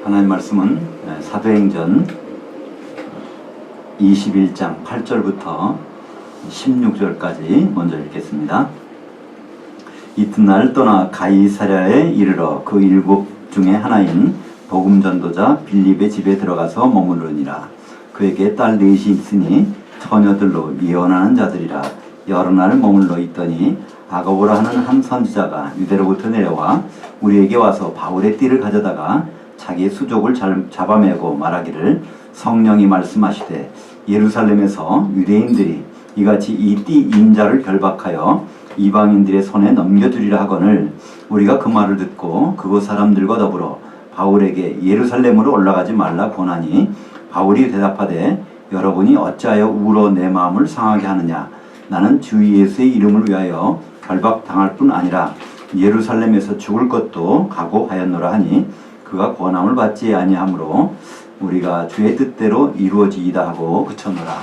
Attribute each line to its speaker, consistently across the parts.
Speaker 1: 하나님 말씀은 사도행전 21장 8절부터 16절까지 먼저 읽겠습니다. 이튿날 떠나 가이사랴에 이르러 그 일곱 중에 하나인 복음전도자 빌립의 집에 들어가서 머무르니라. 그에게 딸 넷이 있으니 처녀들로 예언하는 자들이라. 여러 날 머물러 있더니 아가보라 하는 한 선지자가 유대로부터 내려와 우리에게 와서 바울의 띠를 가져다가 자기 수족을 잡아매고 말하기를, 성령이 말씀하시되 예루살렘에서 유대인들이 이같이 이 띠 인자를 결박하여 이방인들의 손에 넘겨주리라 하거늘, 우리가 그 말을 듣고 그곳 사람들과 더불어 바울에게 예루살렘으로 올라가지 말라 권하니, 바울이 대답하되 여러분이 어찌하여 울어 내 마음을 상하게 하느냐. 나는 주 예수의 이름을 위하여 결박당할 뿐 아니라 예루살렘에서 죽을 것도 각오하였노라 하니, 그가 권함을 받지 아니하므로 우리가 주의 뜻대로 이루어지이다 하고 그쳤노라.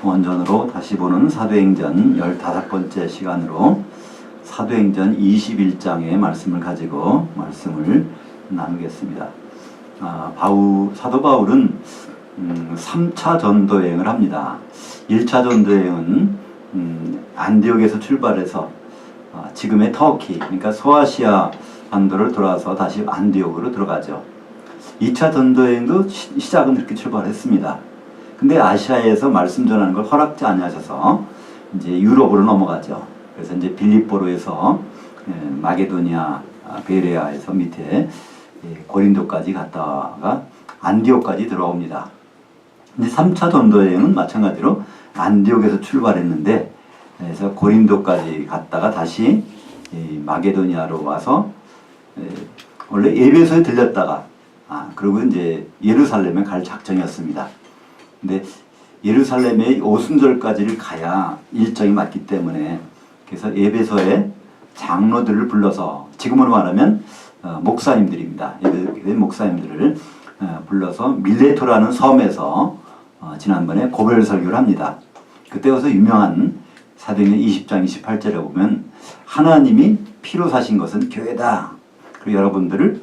Speaker 1: 원전으로 다시 보는 사도행전 15번째 시간으로 사도행전 21장의 말씀을 가지고 말씀을 나누겠습니다. 사도 바울은 3차 전도여행을 합니다. 1차 전도여행은 안디옥에서 출발해서 지금의 터키, 그러니까 소아시아 반도를 돌아서 다시 안디옥으로 들어가죠. 2차 전도여행도 시작은 이렇게 출발했습니다. 근데 아시아에서 말씀 전하는 걸 허락지 아니하셔서 이제 유럽으로 넘어가죠. 그래서 이제 빌립보로에서 마게도니아, 베레아에서 밑에 고린도까지 갔다가 안디옥까지 들어옵니다. 근데 3차 전도여행은 마찬가지로 안디옥에서 출발했는데, 그래서 고린도까지 갔다가 다시 마게도니아로 와서 원래 에베소에 들렸다가 그리고 이제 예루살렘에 갈 작정이었습니다. 근데 예루살렘에 오순절까지를 가야 일정이 맞기 때문에, 그래서 에베소에 장로들을 불러서, 지금으로 말하면 목사님들입니다. 에베소 목사님들을 불러서 밀레토라는 섬에서 지난번에 고별 설교를 합니다. 그때 가서 유명한 사도행전 20장 28절에 보면, 하나님이 피로 사신 것은 교회다. 그리고 여러분들을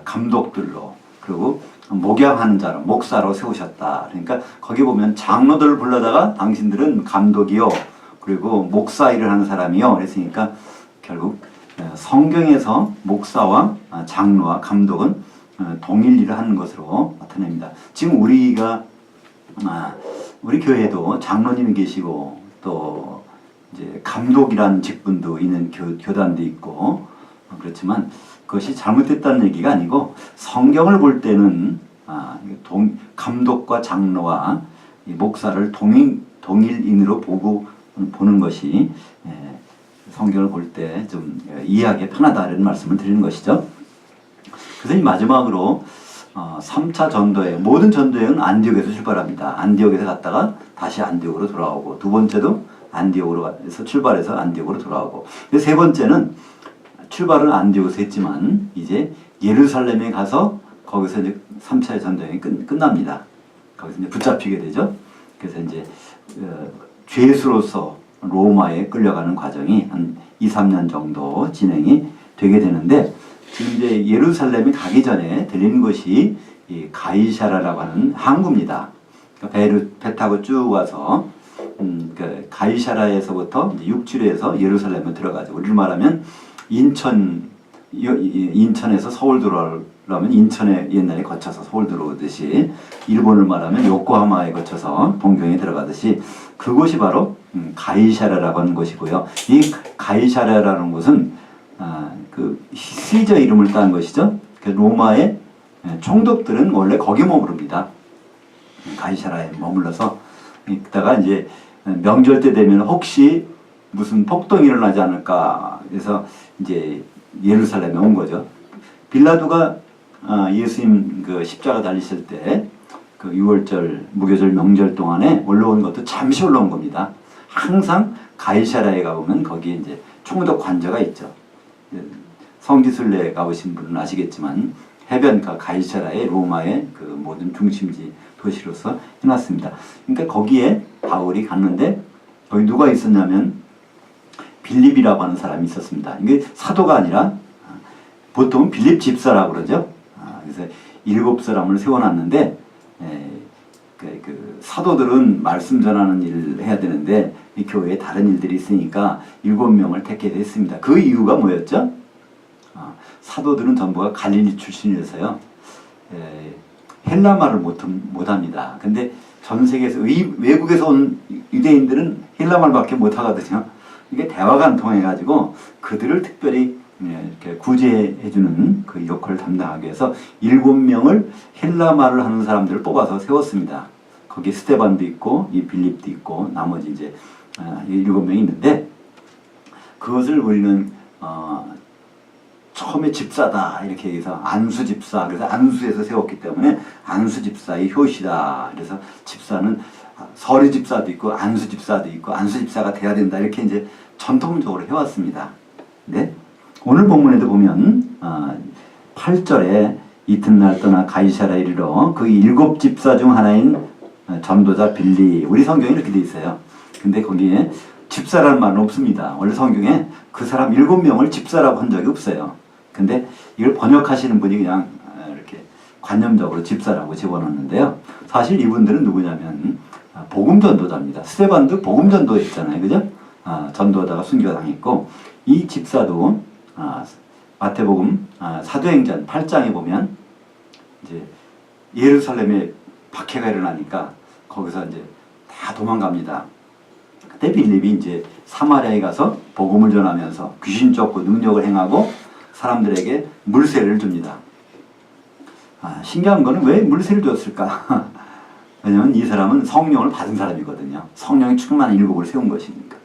Speaker 1: 감독들로, 그리고 목양하는 자로, 목사로 세우셨다. 그러니까 거기 보면 장로들을 불러다가 당신들은 감독이요, 그리고 목사 일을 하는 사람이요. 그랬으니까 결국 성경에서 목사와 장로와 감독은 동일 일을 하는 것으로 나타냅니다. 지금 우리가 우리 교회에도 장로님이 계시고 또 이제 감독이라는 직분도 있는 교단도 있고, 그렇지만 그것이 잘못됐다는 얘기가 아니고, 성경을 볼 때는 감독과 장로와 목사를 동일인으로 보는 것이 성경을 볼 때 좀 이해하기 편하다는 말씀을 드리는 것이죠. 그래서 마지막으로 3차 전도여행, 모든 전도여행은 안디옥에서 출발합니다. 안디옥에서 갔다가 다시 안디옥으로 돌아오고, 두 번째도 안디옥으로 출발해서 안디옥으로 돌아오고, 세 번째는 출발은 안디옥에서 했지만 이제 예루살렘에 가서 거기서 이제 3차 전도여행이 끝납니다. 거기서 이제 붙잡히게 되죠. 그래서 이제 죄수로서 로마에 끌려가는 과정이 한 2, 3년 정도 진행이 되게 되는데, 지금 이제 예루살렘에 가기 전에 들리는 것이 이 가이사라라고 하는 항구입니다. 그러니까 배 타고 쭉 와서 그 가이사라에서부터 육지로해서 예루살렘에 들어가죠. 우리로 말하면 인천에서 서울 들어오려면 인천에 옛날에 거쳐서 서울 들어오듯이, 일본을 말하면 요코하마에 거쳐서 동경에 들어가듯이 그곳이 바로 가이사라라고 하는 곳이고요. 이 가이사라라는 곳은 그 시저 이름을 딴 것이죠. 로마의 총독들은 원래 거기 머무릅니다. 가이사라에 머물러서 있다가 이제 명절 때 되면 혹시 무슨 폭동이 일어나지 않을까 해서 이제 예루살렘에 온 거죠. 빌라도가 예수님 그 십자가 달리실 때 그 6월절 무교절 명절 동안에 올라온 것도 잠시 올라온 겁니다. 항상 가이사라에 가보면 거기에 이제 총독 관저가 있죠. 성지순례 가보신 분은 아시겠지만 해변가 가이사라에 로마의 그 모든 중심지 도시로서 해놨습니다. 그러니까 거기에 바울이 갔는데, 거기 누가 있었냐면 빌립이라고 하는 사람이 있었습니다. 이게 사도가 아니라 보통은 빌립 집사라고 그러죠. 그래서 7사람을 세워놨는데 그 사도들은 말씀 전하는 일을 해야 되는데 이 교회에 다른 일들이 있으니까 7명을 택해 했습니다. 그 이유가 뭐였죠? 사도들은 전부가 갈릴리 출신이어서요. 헬라말을 못합니다. 근데 전 세계에서 외국에서 온 유대인들은 헬라말밖에 못하거든요. 이게 대화가 안 통해가지고 그들을 특별히 이렇게 구제해주는 그 역할을 담당하기 위해서 7명을 헬라말을 하는 사람들을 뽑아서 세웠습니다. 거기 스테반도 있고 이 빌립도 있고 나머지 이제 7명이 있는데 그것을 우리는 처음에 집사다 이렇게 얘기해서 안수 집사, 그래서 안수에서 세웠기 때문에 안수 집사의 효시다. 그래서 집사는 서리 집사도 있고 안수 집사도 있고 안수 집사가 돼야 된다 이렇게 이제 전통적으로 해왔습니다. 네? 오늘 본문에도 보면 8절에 이튿날 떠나 가이사라에 이르러 그 7 집사 중 하나인 전도자 빌리, 우리 성경에 이렇게 돼 있어요. 근데 거기에 집사라는 말은 없습니다. 원래 성경에 그 사람 7명을 집사라고 한 적이 없어요. 근데 이걸 번역하시는 분이 그냥 이렇게 관념적으로 집사라고 집어넣는데요. 사실 이분들은 누구냐면 복음전도자입니다. 스테반도 복음전도했잖아요. 그죠? 전도하다가 순교당했고 이 집사도 마태복음 사도행전 8장에 보면 이제 예루살렘에 박해가 일어나니까 거기서 이제 다 도망갑니다. 그때 빌립이 이제 사마리아에 가서 복음을 전하면서 귀신 쫓고 능력을 행하고 사람들에게 물세를 줍니다. 신기한 거는 왜 물세를 줬을까? 왜냐면 이 사람은 성령을 받은 사람이거든요. 성령이 충만한 7을 세운 것이니까.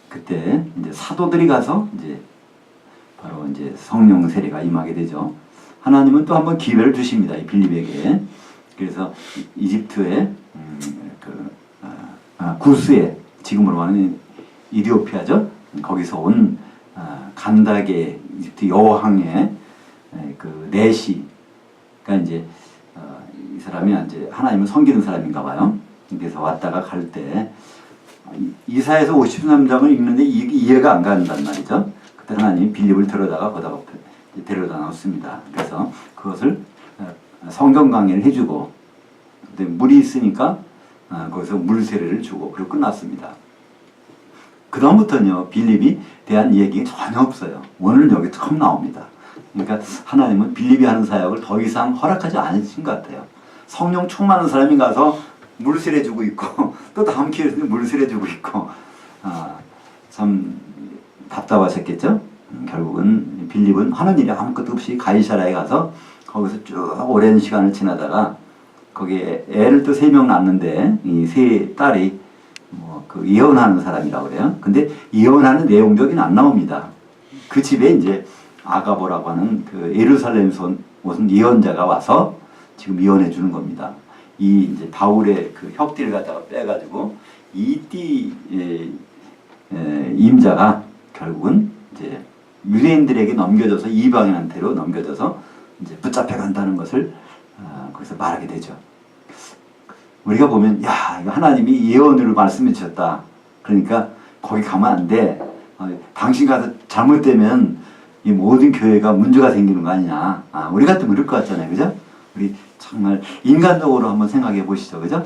Speaker 1: 그때 이제 사도들이 가서 이제 바로 이제 성령 세례가 임하게 되죠. 하나님은 또 한번 기회를 주십니다. 이 빌립에게. 그래서 이집트의 구스에 지금으로 말하는 이디오피아죠. 거기서 온 간다게 이집트 여왕의 그 내시가 이제 이 사람이 이제 하나님을 섬기는 사람인가 봐요. 그래서 왔다가 갈 때 이사야서 53장을 읽는데 이해가 안 간단 말이죠. 그때 하나님이 빌립을 데려다가 거다가 데려다 놨습니다. 그래서 그것을 성경 강의를 해주고 근데 물이 있으니까 거기서 물세례를 주고 그리고 끝났습니다. 그 다음부터는요 빌립이 대한 얘기가 전혀 없어요. 오늘 여기 처음 나옵니다. 그러니까 하나님은 빌립이 하는 사역을 더 이상 허락하지 않으신 것 같아요. 성령 충만한 사람이 가서 물세례 주고 있고 또 다음 기회에서 물세례 주고 있고 참 답답하셨겠죠. 결국은 빌립은 하는 일이 아무것도 없이 가이사라에 가서 거기서 쭉 오랜 시간을 지나다가 거기에 애를 또 3명 낳는데 이 3 딸이 그 예언하는 사람이라고 그래요. 근데 예언하는 내용적인 안 나옵니다. 그 집에 이제 아가보라고 하는 그 예루살렘에서 온 예언자가 와서 지금 예언해 주는 겁니다. 이 이제 바울의 그 혁띠를 갖다가 빼가지고 이띠 임자가 결국은 이제 유대인들에게 넘겨져서 이방인한테로 넘겨져서 이제 붙잡혀 간다는 것을 거기서 말하게 되죠. 우리가 보면 야 이거 하나님이 예언으로 말씀해 주셨다. 그러니까 거기 가면 안 돼. 당신 가서 잘못되면 이 모든 교회가 문제가 생기는 거 아니냐. 우리 같으면 그럴 것 같잖아요. 그죠? 우리 정말 인간적으로 한번 생각해 보시죠. 그죠?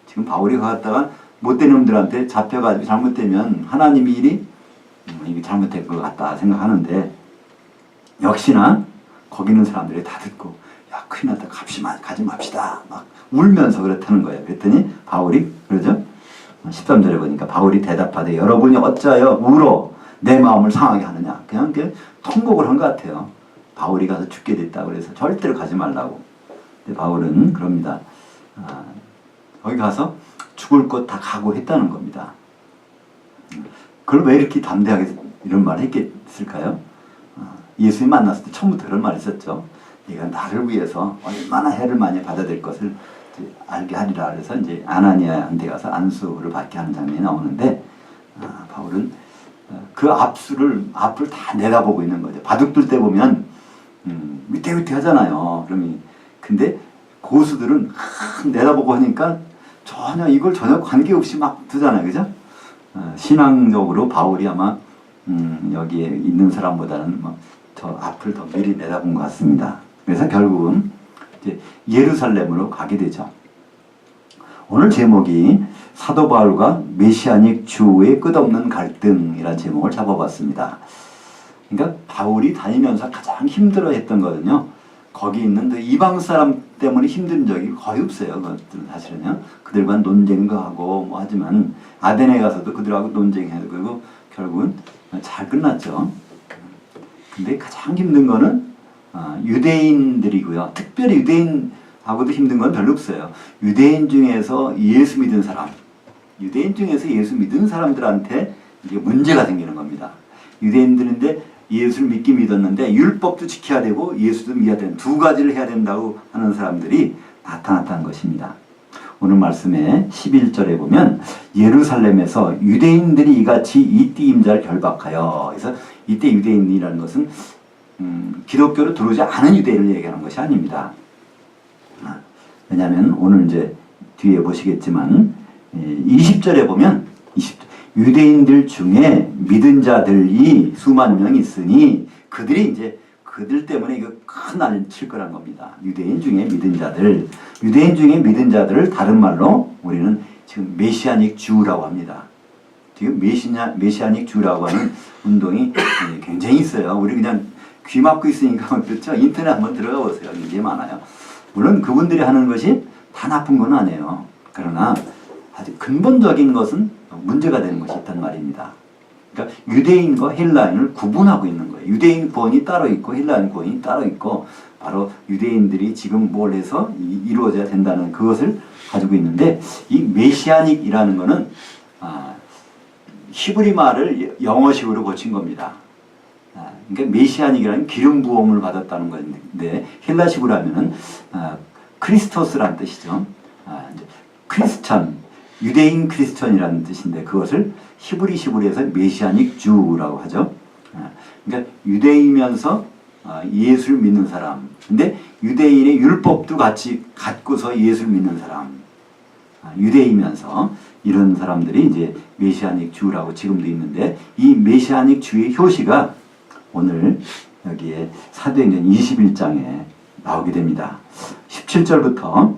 Speaker 1: 지금 바울이 갔다가 못된 놈들한테 잡혀가지고 잘못되면 하나님의 일이 이게 잘못된 것 같다 생각하는데 역시나 거기 있는 사람들이 다 듣고 야 큰일 났다 가지 맙시다 막 울면서 그렇다는 거예요. 그랬더니 바울이 그러죠? 13절에 보니까 바울이 대답하되 여러분이 어찌하여 울어 내 마음을 상하게 하느냐. 그냥 통곡을 한 것 같아요. 바울이 가서 죽게 됐다 그래서 절대로 가지 말라고. 근데 바울은 그럽니다. 거기 가서 죽을 것 다 각오했다는 겁니다. 그걸 왜 이렇게 담대하게 이런 말을 했겠을까요? 예수님 만났을 때 처음부터 그런 말을 했었죠. 네가 나를 위해서 얼마나 해를 많이 받아야 될 것을 알게 하리라. 그래서 이제 아나니아한테 가서 안수를 받게 하는 장면이 나오는데 바울은 그 앞을 다 내다보고 있는 거죠. 바둑둘 때 보면 위태위태 하잖아요. 근데 고수들은 내다보고 하니까 이걸 전혀 관계없이 막 두잖아요. 그죠? 신앙적으로 바울이 아마 여기에 있는 사람보다는 저 앞을 더 미리 내다본 것 같습니다. 그래서 결국은 이제 예루살렘으로 가게 되죠. 오늘 제목이 사도 바울과 메시아닉 주의 끝없는 갈등이라는 제목을 잡아봤습니다. 그러니까 바울이 다니면서 가장 힘들어했던 거는요. 거기 있는 이방 사람 때문에 힘든 적이 거의 없어요. 그것들은 사실은요. 그들과 논쟁도 하고 뭐 하지만 아데네 가서도 그들하고 논쟁해도 그리고 결국은 잘 끝났죠. 근데 가장 힘든 거는 유대인들이고요. 특별히 유대인하고도 힘든 건 별로 없어요. 유대인 중에서 예수 믿은 사람들한테 이게 문제가 생기는 겁니다. 유대인들인데 예수를 믿었는데 율법도 지켜야 되고 예수도 믿어야 되는 두 가지를 해야 된다고 하는 사람들이 나타났다는 것입니다. 오늘 말씀에 11절에 보면 예루살렘에서 유대인들이 이같이 이띠 임자를 결박하여, 그래서 이때 유대인이라는 것은 기독교로 들어오지 않은 유대인을 얘기하는 것이 아닙니다. 왜냐하면 오늘 이제 뒤에 보시겠지만 20절에 보면 유대인들 중에 믿은 자들이 수만 명 있으니 그들 때문에 이거 큰 난리 칠 거란 겁니다. 유대인 중에 믿은 자들을 다른 말로 우리는 지금 메시아닉 주라고 합니다. 지금 메시아닉 주라고 하는 운동이 굉장히 있어요. 우리 그냥 귀 막고 있으니까 그렇죠. 인터넷 한번 들어가 보세요. 굉장히 많아요. 물론 그분들이 하는 것이 다 나쁜 건 아니에요. 그러나 아주 근본적인 것은 문제가 되는 것이 있단 말입니다. 그러니까 유대인과 헬라인을 구분하고 있는 거예요. 유대인 구원이 따로 있고 헬라인 구원이 따로 있고 바로 유대인들이 지금 뭘 해서 이루어져야 된다는 그것을 가지고 있는데 이 메시아닉이라는 것은 히브리 말을 영어식으로 고친 겁니다. 그러니까 메시아닉이라는 기름 부음을 받았다는 건데 헬라식으로 하면은 크리스토스라는 뜻이죠. 크리스천 유대인 크리스천이라는 뜻인데 그것을 히브리식으로 해서 메시아닉 주라고 하죠. 그러니까 유대이면서 예수를 믿는 사람. 근데 유대인의 율법도 같이 갖고서 예수를 믿는 사람. 유대이면서 이런 사람들이 이제 메시아닉 주라고 지금도 있는데 이 메시아닉 주의 효시가 오늘 여기에 사도행전 21장에 나오게 됩니다. 17절부터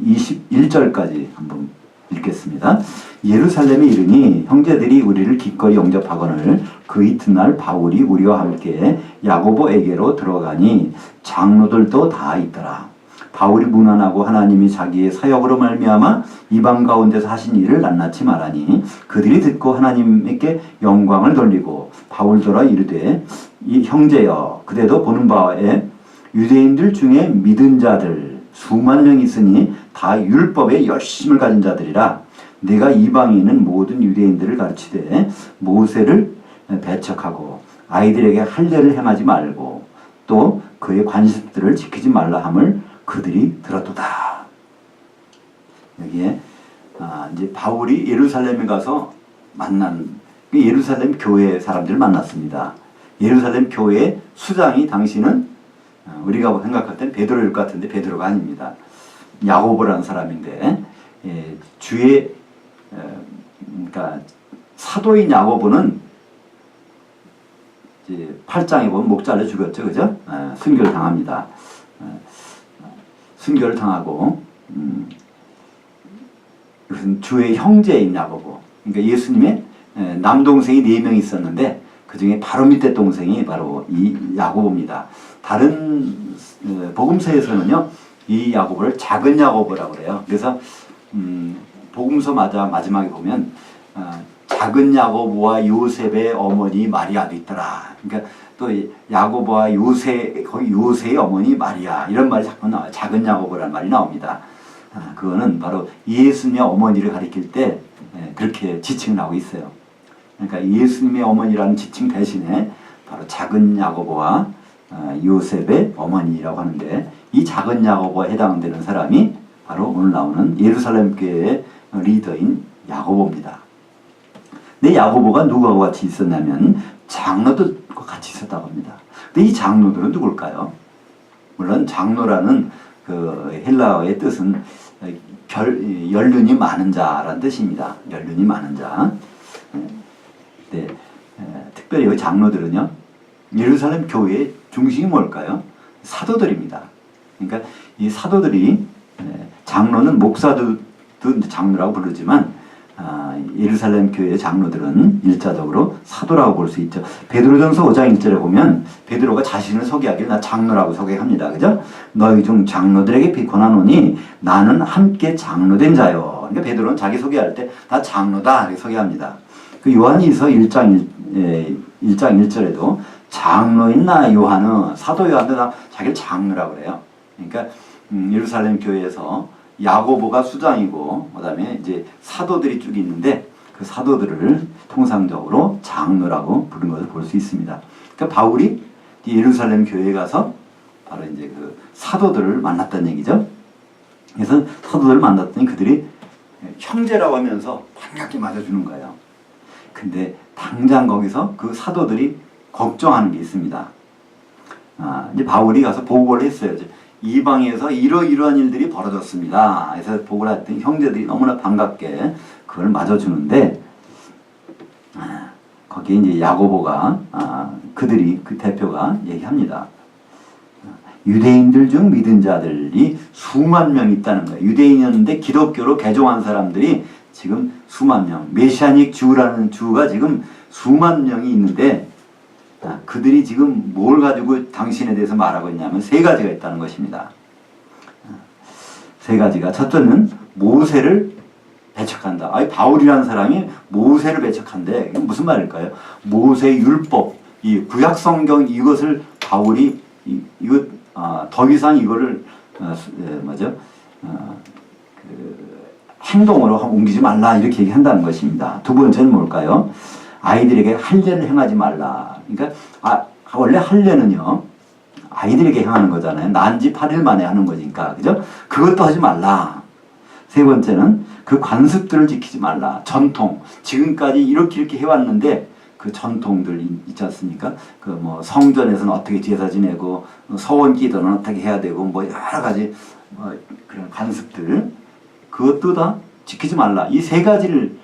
Speaker 1: 21절까지 한번 읽겠습니다. 예루살렘에 이르니 형제들이 우리를 기꺼이 영접하거늘 그 이튿날 바울이 우리와 함께 야고보에게로 들어가니 장로들도 다 있더라. 바울이 문안하고 하나님이 자기의 사역으로 말미암아 이방 가운데서 하신 일을 낱낱이 말하니 그들이 듣고 하나님께 영광을 돌리고 바울더러 이르되 이 형제여 그대도 보는 바에 유대인들 중에 믿은 자들 수만 명 있으니 다 율법에 열심을 가진 자들이라. 내가 이방인은 모든 유대인들을 가르치되 모세를 배척하고 아이들에게 할례를 행하지 말고 또 그의 관습들을 지키지 말라 함을 그들이 들었도다. 여기에 이제 바울이 예루살렘에 가서 만난 예루살렘 교회 사람들을 만났습니다. 예루살렘 교회 수장이 당시는 우리가 생각할 때는 베드로일 것 같은데 베드로가 아닙니다. 야고보라는 사람인데 주의 그러니까 사도인 야고보는 이제 8장에 보면 목 잘려 죽었죠, 그죠? 순교를 당합니다. 순교를 당하고 이것은 주의 형제인 야고보. 그러니까 예수님의 남동생이 4명 있었는데 그 중에 바로 밑에 동생이 바로 이 야고보입니다. 다른 복음서에서는요 이 야고보를 작은 야고보라고 그래요. 그래서 복음서 마지막에 보면 작은 야고보와 요셉의 어머니 마리아도 있더라. 그러니까 또 야고보와 요새의 어머니 마리아 이런 말이 자꾸 나와요. 작은 야고보라는 말이 나옵니다. 그거는 바로 예수님의 어머니를 가리킬 때 그렇게 지칭을 하고 있어요. 그러니까 예수님의 어머니라는 지칭 대신에 바로 작은 야고보와 요셉의 어머니라고 하는데 이 작은 야고보에 해당되는 사람이 바로 오늘 나오는 예루살렘 교회의 리더인 야고보입니다. 근데 야고보가 누구하고 같이 있었냐면 장로들과 같이 있었다고 합니다. 근데 이 장로들은 누굴까요? 물론 장로라는 그 헬라어의 뜻은 연륜이 많은 자라는 뜻입니다. 연륜이 많은 자. 네, 특별히 이 장로들은요 예루살렘 교회의 중심이 뭘까요? 사도들입니다. 그러니까 이 사도들이 장로는 목사도 장로라고 부르지만 예루살렘 교회의 장로들은 일자적으로 사도라고 볼 수 있죠. 베드로전서 5장 1절에 보면 베드로가 자신을 소개하길 나 장로라고 소개합니다. 그죠? 너희 중 장로들에게 권하노니 나는 함께 장로된 자요. 그러니까 베드로는 자기 소개할 때 나 장로다 이렇게 소개합니다. 그 요한이서 1장 1절에도 장로인 나 요한은 사도 요한도 나 자기를 장로라고 그래요. 그러니까 예루살렘 교회에서 야고보가 수장이고 그다음에 이제 사도들이 쭉 있는데 그 사도들을 통상적으로 장로라고 부르는 것을 볼 수 있습니다. 그러니까 바울이 예루살렘 교회에 가서 바로 이제 그 사도들을 만났다는 얘기죠. 그래서 사도들을 만났더니 그들이 형제라고 하면서 반갑게 맞아주는 거예요. 근데 당장 거기서 그 사도들이 걱정하는 게 있습니다. 이제 바울이 가서 보고를 했어요. 이방에서 이러이러한 일들이 벌어졌습니다. 그래서 보고를 했더니 형제들이 너무나 반갑게 그걸 맞아주는데 거기에 이제 야고보가 그들이 그 대표가 얘기합니다. 유대인들 중 믿은 자들이 수만 명 있다는 거예요. 유대인이었는데 기독교로 개종한 사람들이 지금 수만 명, 메시아닉 주라는 주가 지금 수만 명이 있는데 그들이 지금 뭘 가지고 당신에 대해서 말하고 있냐면 세 가지가 있다는 것입니다. 세 가지가 첫째는 모세를 배척한다. 바울이라는 사람이 모세를 배척한대. 이건 무슨 말일까요? 모세 율법, 이 구약 성경 이것을 바울이 이거 더 이상 이거를 행동으로 옮기지 말라 이렇게 얘기한다는 것입니다. 두 번째는 뭘까요? 아이들에게 할례를 행하지 말라. 그러니까 원래 할례는요 아이들에게 행하는 거잖아요. 난 지 8일 만에 하는 거니까 그죠? 그것도 하지 말라. 세 번째는 그 관습들을 지키지 말라. 전통 지금까지 이렇게 해왔는데 그 전통들 있지 않습니까? 그 뭐 성전에서는 어떻게 제사 지내고 서원 기도는 어떻게 해야 되고 뭐 여러 가지 그런 관습들 그것도 다 지키지 말라. 이 세 가지를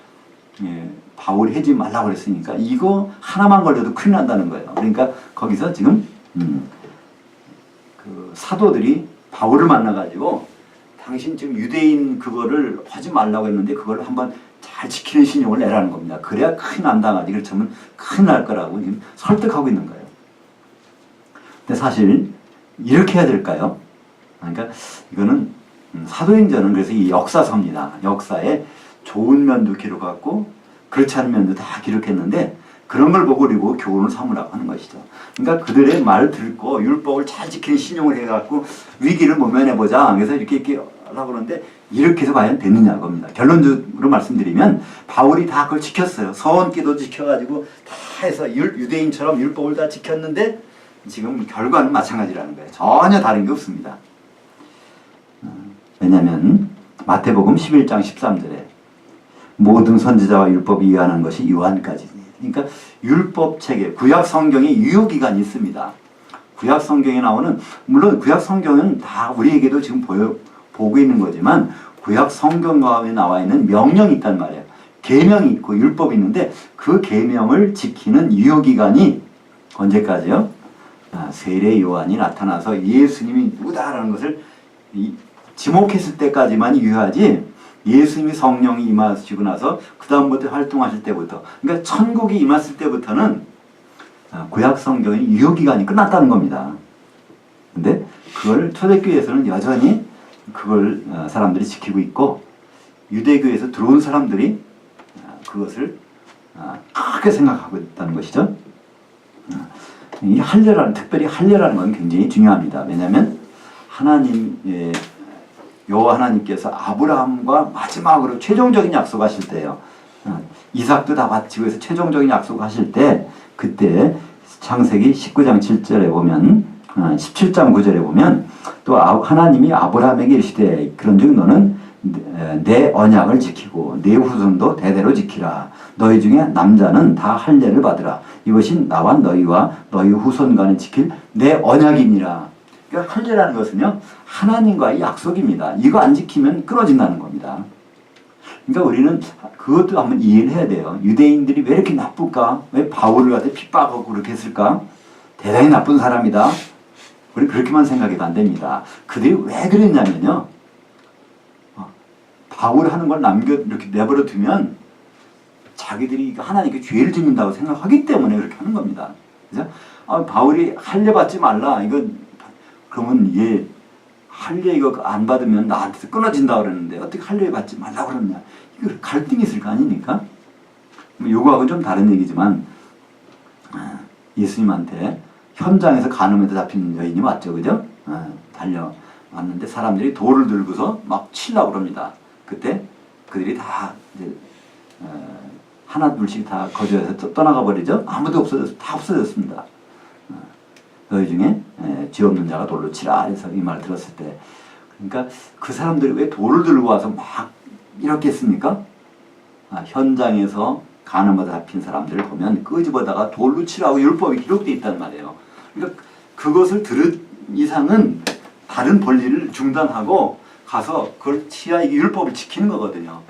Speaker 1: 바울이 하지 말라고 그랬으니까 이거 하나만 걸려도 큰일 난다는 거예요. 그러니까 거기서 지금 그 사도들이 바울을 만나가지고 당신 지금 유대인 그거를 하지 말라고 했는데 그걸 한번 잘 지키는 신용을 내라는 겁니다. 그래야 큰일 난다가지 그렇다면 큰일 날 거라고 지금 설득하고 있는 거예요. 근데 사실 이렇게 해야 될까요? 그러니까 이거는 사도행전은 그래서 이 역사서입니다. 역사에 좋은 면도 기록하고 그렇지 않은 면도 다 기록했는데 그런 걸 보고 그리고 교훈을 삼으라고 하는 것이죠. 그러니까 그들의 말을 듣고 율법을 잘 지키는 신용을 해갖고 위기를 모면해보자. 그래서 이렇게 하려고 그러는데 이렇게 해서 과연 됐느냐 겁니다. 결론적으로 말씀드리면 바울이 다 그걸 지켰어요. 서원기도 지켜가지고 다 해서 유대인처럼 율법을 다 지켰는데 지금 결과는 마찬가지라는 거예요. 전혀 다른 게 없습니다. 왜냐하면 마태복음 11장 13절에 모든 선지자와 율법이 이해하는 것이 요한까지. 그러니까 율법 체계, 구약 성경에 유효기간이 있습니다. 구약 성경에 나오는 물론 구약 성경은 다 우리에게도 지금 보고 있는 거지만 구약 성경 가운데 나와 있는 명령이 있단 말이에요. 계명이 있고 율법이 있는데 그 계명을 지키는 유효기간이 언제까지요? 세례 요한이 나타나서 예수님이 누구다라는 것을 지목했을 때까지만 유효하지 예수님이 성령이 임하시고 나서 그 다음부터 활동하실 때부터 그러니까 천국이 임했을 때부터는 구약 성경의 유효기간이 끝났다는 겁니다. 근데 그걸 초대교회에서는 여전히 그걸 사람들이 지키고 있고 유대교에서 들어온 사람들이 그것을 크게 생각하고 있다는 것이죠. 이 할례라는 특별히 할례라는 건 굉장히 중요합니다. 왜냐하면 하나님의 여호와 하나님께서 아브라함과 마지막으로 최종적인 약속하실 때요. 이삭도 다 바치고 해서 최종적인 약속하실 때 그때 창세기 19장 7절에 보면 17장 9절에 보면 또 하나님이 아브라함에게 이르시되 그런즉 너는 내 언약을 지키고 내 후손도 대대로 지키라. 너희 중에 남자는 다 할례를 받으라. 이것이 나와 너희와 너희 후손 간에 지킬 내 언약이니라. 그러니까 할례라는 것은요 하나님과의 약속입니다. 이거 안 지키면 끊어진다는 겁니다. 그러니까 우리는 그것도 한번 이해를 해야 돼요. 유대인들이 왜 이렇게 나쁠까? 왜 바울을 갖다 핍박하고 그렇게 했을까? 대단히 나쁜 사람이다. 우리 그렇게만 생각해도 안 됩니다. 그들이 왜 그랬냐면요. 바울 하는 걸 이렇게 내버려 두면 자기들이 하나님께 죄를 짓는다고 생각하기 때문에 그렇게 하는 겁니다. 그죠? 바울이 할례 받지 말라. 그러면 얘 할례 이거 안 받으면 나한테서 끊어진다 그러는데 어떻게 할례 받지 말라고 그러냐. 이거 갈등이 있을 거 아닙니까? 요거하고는 좀 다른 얘기지만 예수님한테 현장에서 간음에도 잡힌 여인이 왔죠. 그죠? 달려왔는데 사람들이 돌을 들고서 막 치려고 그럽니다. 그때 그들이 다 이제 하나 둘씩 다 거주해서 떠나가 버리죠. 아무도 다 없어졌습니다. 너희 중에 죄 없는 자가 돌로 치라 해서 이 말 들었을 때, 그러니까 그 사람들이 왜 돌을 들고 와서 막 이렇게 했습니까? 현장에서 간음하다 잡힌 사람들을 보면 끄집어다가 돌로 치라고 율법이 기록되어 있단 말이에요. 그러니까 그것을 들은 이상은 다른 볼일을 중단하고 가서 그걸 치야 이게 율법을 지키는 거거든요.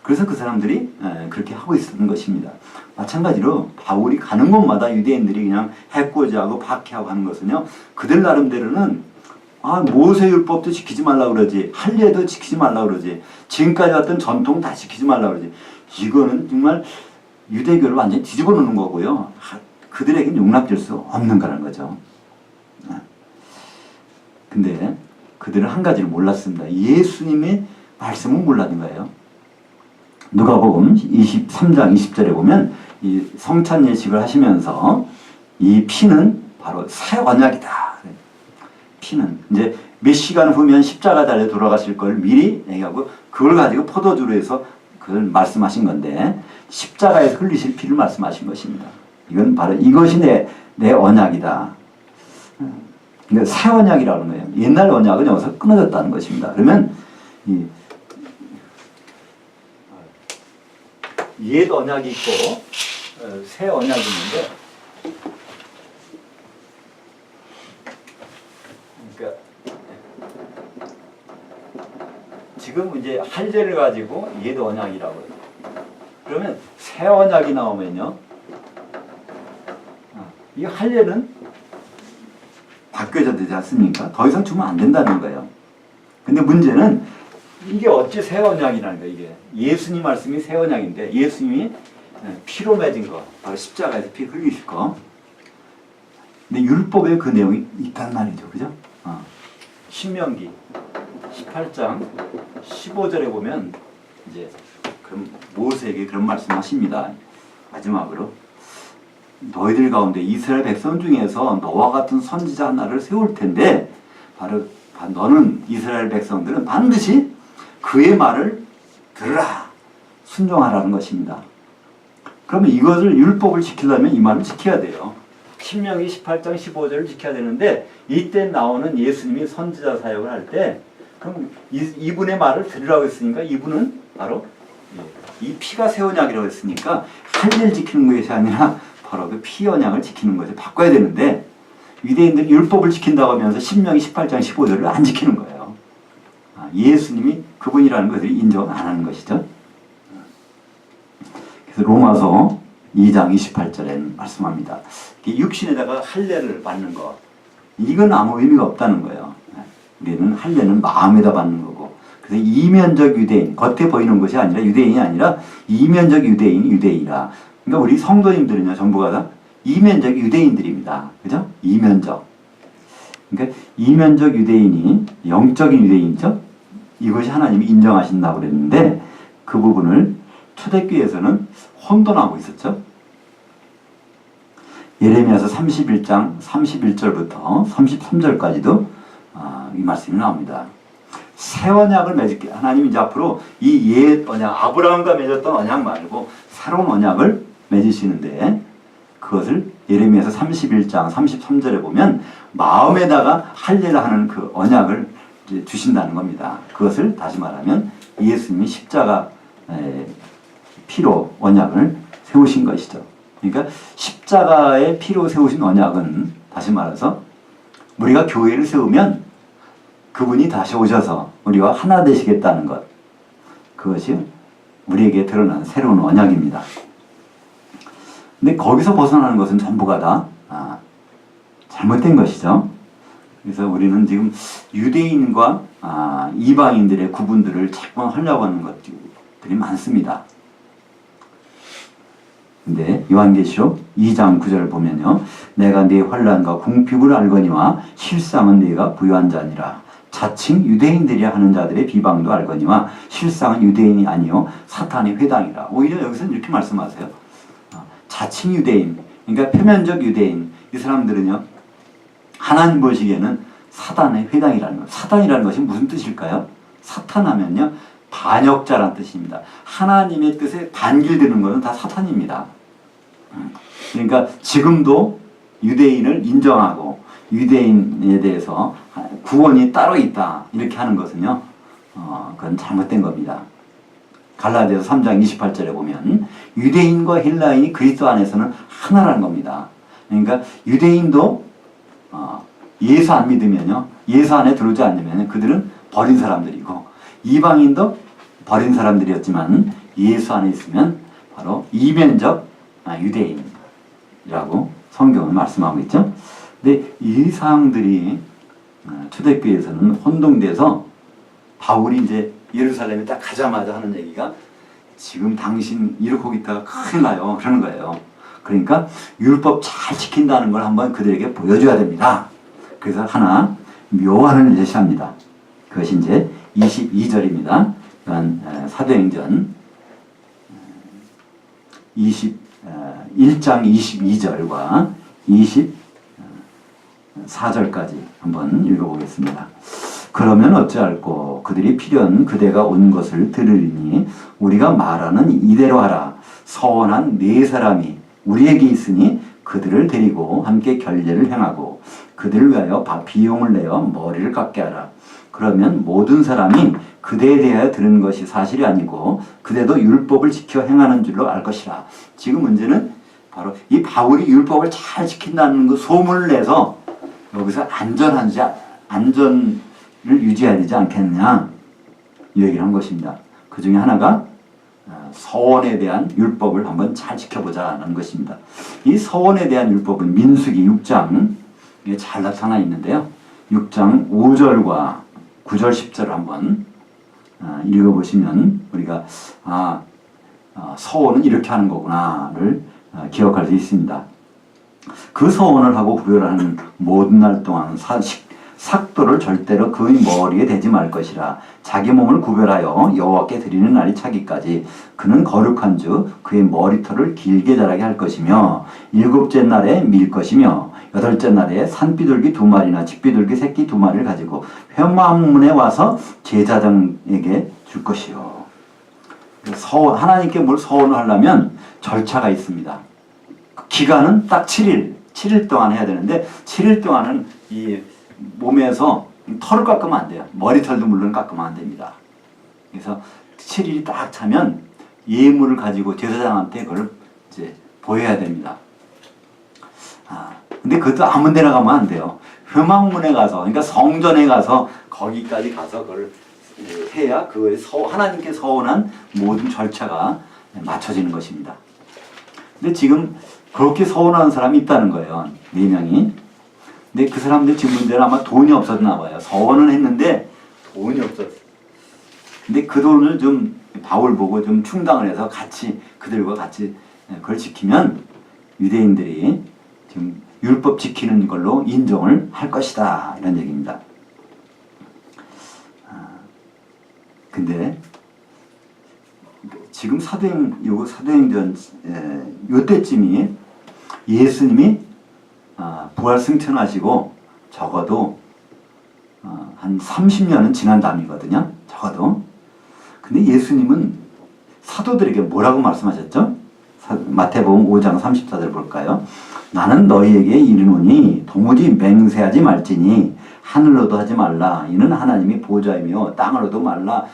Speaker 1: 그래서 그 사람들이 그렇게 하고 있었던 것입니다. 마찬가지로 바울이 가는 곳마다 유대인들이 그냥 해코지하고 박해하고 하는 것은요, 그들 나름대로는 모세율법도 지키지 말라고 그러지, 할례도 지키지 말라고 그러지, 지금까지 왔던 전통 다 지키지 말라고 그러지, 이거는 정말 유대교를 완전히 뒤집어 놓는 거고요. 그들에게는 용납될 수 없는 거라는 거죠. 근데 그들은 한 가지를 몰랐습니다. 예수님의 말씀은 몰랐는 거예요. 누가복음 23장 20절에 보면 이 성찬 예식을 하시면서 이 피는 바로 새 언약이다. 피는 이제 몇 시간 후면 십자가 달려 돌아가실 걸 미리 얘기하고 그걸 가지고 포도주로 해서 그걸 말씀하신 건데 십자가에서 흘리실 피를 말씀하신 것입니다. 이건 바로 이것이 내 언약이다. 그러니까 새 언약이라는 거예요. 옛날 언약은 여기서 끊어졌다는 것입니다. 그러면 옛 언약이 있고 새 언약이 있는데, 그러니까 지금 이제 할례를 가지고 옛 언약이라고 해요. 그러면 새 언약이 나오면요, 이 할례는 바뀌어져 되지 않습니까? 더 이상 주면 안 된다는 거예요. 근데 문제는 이게 어찌 새 언약이라는 거예요. 이게 예수님 말씀이 새 언약인데 예수님이 피로 맺은 거, 바로 십자가에서 피 흘리실 거. 근데 율법에 그 내용이 있단 말이죠. 그죠? 신명기 18장 15절에 보면 이제 그럼 모세에게 그런 말씀하십니다. 마지막으로 너희들 가운데 이스라엘 백성 중에서 너와 같은 선지자 하나를 세울 텐데 바로 너는 이스라엘 백성들은 반드시 그의 말을 들으라, 순종하라는 것입니다. 그러면 이것을 율법을 지키려면 이 말을 지켜야 돼요. 신명기 18장 15절을 지켜야 되는데 이때 나오는 예수님이 선지자 사역을 할 때 그럼 이분의 말을 들으라고 했으니까 이분은 바로 이 피가 새 언약이라고 했으니까 할례를 지키는 것이 아니라 바로 그 피 언약을 지키는 것을 바꿔야 되는데 유대인들이 율법을 지킨다고 하면서 신명기 18장 15절을 안 지키는 거예요. 예수님이 그분이라는 것을 인정 안 하는 것이죠. 그래서 로마서 2장 28절에는 말씀합니다. 육신에다가 할례를 받는 것, 이건 아무 의미가 없다는 거예요. 우리는 할례는 마음에다 받는 거고, 그래서 이면적 유대인, 겉에 보이는 것이 아니라 유대인이 아니라 이면적 유대인이라. 그러니까 우리 성도님들은요, 전부가 다 이면적 유대인들입니다. 그죠? 이면적. 그러니까 이면적 유대인이 영적인 유대인이죠. 이것이 하나님이 인정하신다고 그랬는데 그 부분을 초대교회에서는 혼돈하고 있었죠. 예레미야서 31장 31절부터 33절까지도 이 말씀이 나옵니다. 새 언약을 맺을게. 하나님이 이제 앞으로 이 옛 언약, 아브라함과 맺었던 언약 말고 새로운 언약을 맺으시는데 그것을 예레미야서 31장 33절에 보면 마음에다가 할례를 하는 그 언약을 이제 주신다는 겁니다. 그것을 다시 말하면 예수님이 십자가 피로 언약을 세우신 것이죠. 그러니까 십자가의 피로 세우신 언약은 다시 말해서 우리가 교회를 세우면 그분이 다시 오셔서 우리와 하나 되시겠다는 것, 그것이 우리에게 드러난 새로운 언약입니다. 근데 거기서 벗어나는 것은 전부가 다 잘못된 것이죠. 그래서 우리는 지금 유대인과 이방인들의 구분들을 자꾸 하려고 하는 것들이 많습니다. 근데 요한계시록 2장 9절 보면요. 내가 네 환난과 궁핍을 알거니와 실상은 네가 부유한 자니라. 자칭 유대인들이라 하는 자들의 비방도 알거니와 실상은 유대인이 아니요 사탄의 회당이라. 오히려 여기서는 이렇게 말씀하세요. 자칭 유대인, 그러니까 표면적 유대인, 이 사람들은요 하나님 보시기에는 사단의 회당이라는 거예요. 사단이라는 것이 무슨 뜻일까요? 사탄하면요 반역자란 뜻입니다. 하나님의 뜻에 반길드는 것은 다 사탄입니다. 그러니까 지금도 유대인을 인정하고 유대인에 대해서 구원이 따로 있다 이렇게 하는 것은요 그건 잘못된 겁니다. 갈라디아서 3장 28절에 보면 유대인과 헬라인이 그리스도 안에서는 하나라는 겁니다. 그러니까 유대인도 예수 안 믿으면요 예수 안에 들어오지 않으면 그들은 버린 사람들이고 이방인도 버린 사람들이었지만 예수 안에 있으면 바로 이면적 유대인이라고 성경은 말씀하고 있죠. 근데 이 사항들이 초대교회에서는 혼동돼서 바울이 이제 예루살렘에 딱 가자마자 하는 얘기가 지금 당신 이러고 있다가 큰일 나요 그러는 거예요. 그러니까 율법 잘 지킨다는 걸 한번 그들에게 보여줘야 됩니다. 그래서 하나 묘안을 제시합니다. 그것이 이제 22절입니다. 사도행전 1장 22절과 24절까지 한번 읽어보겠습니다. 그러면 어찌할꼬 그들이 필연 그대가 온 것을 들으리니 우리가 말하는 이대로 하라. 서원한 네 사람이 우리에게 있으니 그들을 데리고 함께 결례를 행하고 그들을 위하여 비용을 내어 머리를 깎게 하라. 그러면 모든 사람이 그대에 대하여 들은 것이 사실이 아니고 그대도 율법을 지켜 행하는 줄로 알 것이라. 지금 문제는 바로 이 바울이 율법을 잘 지킨다는 그 소문을 내서 여기서 안전을 유지해야 되지 않겠느냐 이 얘기를 한 것입니다. 그 중에 하나가 서원에 대한 율법을 한번 잘 지켜보자는 것입니다. 이 서원에 대한 율법은 민수기 6장에 잘 나타나 있는데요. 6장 5절과 9절 10절을 한번 읽어보시면 우리가 서원은 이렇게 하는 거구나를 기억할 수 있습니다. 그 서원을 하고 구별하는 모든 날 동안 삭도를 절대로 그의 머리에 대지 말 것이라. 자기 몸을 구별하여 여호와께 드리는 날이 차기까지 그는 거룩한 주 그의 머리털을 길게 자라게 할 것이며 일곱째 날에 밀 것이며 여덟째 날에 산비둘기 2마리나 집비둘기 새끼 2마리를 가지고 회막문에 와서 제사장에게 줄 것이요. 하나님께 뭘 서원을 하려면 절차가 있습니다. 기간은 딱 7일 동안 해야 되는데 7일 동안은 이 몸에서 털을 깎으면 안 돼요. 머리털도 물론 깎으면 안 됩니다. 그래서 7일이 딱 차면 예물을 가지고 제사장한테 그걸 이제 보여야 됩니다. 근데 그것도 아무 데나 가면 안 돼요. 회막문에 가서, 그러니까 성전에 가서 거기까지 가서 그걸 해야 그 하나님께 서원한 모든 절차가 맞춰지는 것입니다. 근데 지금 그렇게 서원하는 사람이 있다는 거예요. 4명이. 근데 그 사람들 지금 문제는 아마 돈이 없었나 봐요. 서원은 했는데 돈이 없었어요. 근데 그 돈을 좀 바울 보고 좀 충당을 해서 그들과 같이 그걸 지키면 유대인들이 지금 율법 지키는 걸로 인정을 할 것이다. 이런 얘기입니다. 근데 지금 사도행전 요때쯤이 예수님이 부활 승천하시고 적어도 한 30년은 지난 다음이거든요. 적어도. 근데 예수님은 사도들에게 뭐라고 말씀하셨죠? 마태복음 5장 34절 볼까요? 나는 너희에게 이르노니 도무지 맹세하지 말지니 하늘로도 하지 말라. 이는 하나님이 보좌이며 땅으로도 말라.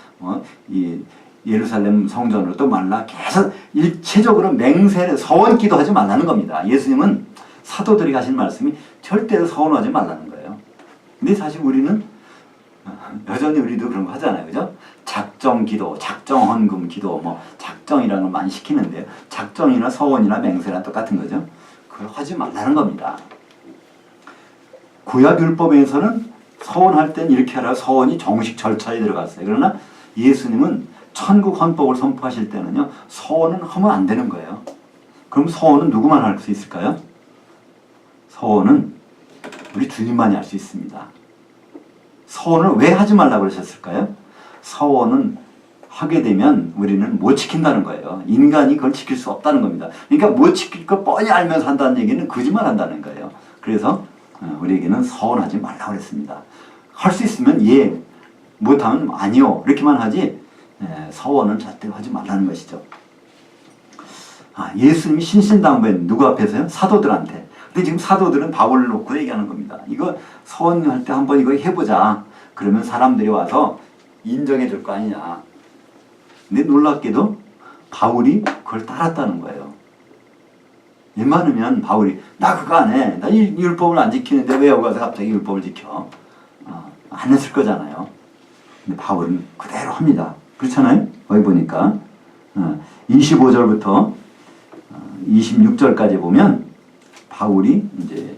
Speaker 1: 이 예루살렘 성전으로도 말라. 계속 일체적으로 맹세를 서원 기도하지 말라는 겁니다. 예수님은 사도들이 하신 말씀이 절대로 서원하지 말라는 거예요. 근데 사실 우리는 여전히 우리도 그런 거 하잖아요. 그죠? 작정 기도, 작정 헌금 기도, 작정이라는 걸 많이 시키는데요. 작정이나 서원이나 맹세랑 똑같은 거죠. 그걸 하지 말라는 겁니다. 구약 율법에서는 서원할 땐 이렇게 하라 서원이 정식 절차에 들어갔어요. 그러나 예수님은 천국 헌법을 선포하실 때는요, 서원은 하면 안 되는 거예요. 그럼 서원은 누구만 할 수 있을까요? 서원은 우리 주님만이 할 수 있습니다. 서원을 왜 하지 말라고 그러셨을까요? 서원은 하게 되면 우리는 못 지킨다는 거예요. 인간이 그걸 지킬 수 없다는 겁니다. 그러니까 못 지킬 거 뻔히 알면서 한다는 얘기는 거짓말 한다는 거예요. 그래서 우리에게는 서원하지 말라고 그랬습니다. 할 수 있으면 예, 못하면 아니요 이렇게만 하지 서원은 절대로 하지 말라는 것이죠. 예수님이 신신당부했는 누구 앞에서요? 사도들한테. 근데 지금 사도들은 바울을 놓고 얘기하는 겁니다. 이거 서원할 때 한번 이거 해보자. 그러면 사람들이 와서 인정해 줄 거 아니냐. 근데 놀랍게도 바울이 그걸 따랐다는 거예요. 웬만하면 바울이 나 그거 안 해. 나 율법을 안 지키는데 왜 여기 가서 갑자기 율법을 지켜. 안 했을 거잖아요. 근데 바울은 그대로 합니다. 그렇잖아요? 여기 보니까 25절부터 26절까지 보면 바울이 이제